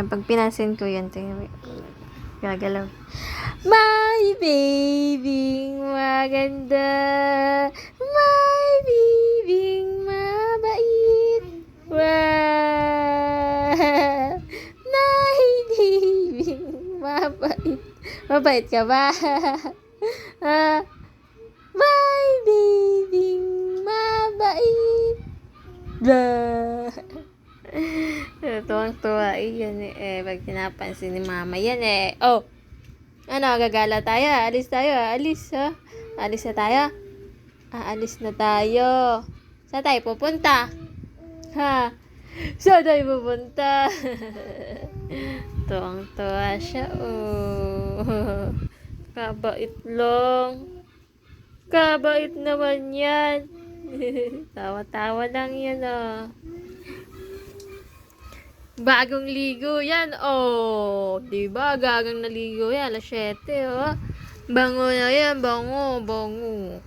Pag pinansin ko yan, gagalaw. My baby maganda, my baby mabait, wow, my baby mabait. Mabait ka ba? Ah, my baby mabait. Tuwang-tuwa yan pag pinapansin ni mama yan Oh, ano, gagala tayo? Alis tayo, alis, ha? Alis na tayo? Alis na tayo. Saan tayo pupunta? Ha? Saan tayo pupunta? Tuwang-tuwa siya, Kabait lang. Kabait naman yan. Tawa-tawa lang yan, Bagong ligo yan, Diba? Gagang naligo yan, alas 7, Bango na yan, bango.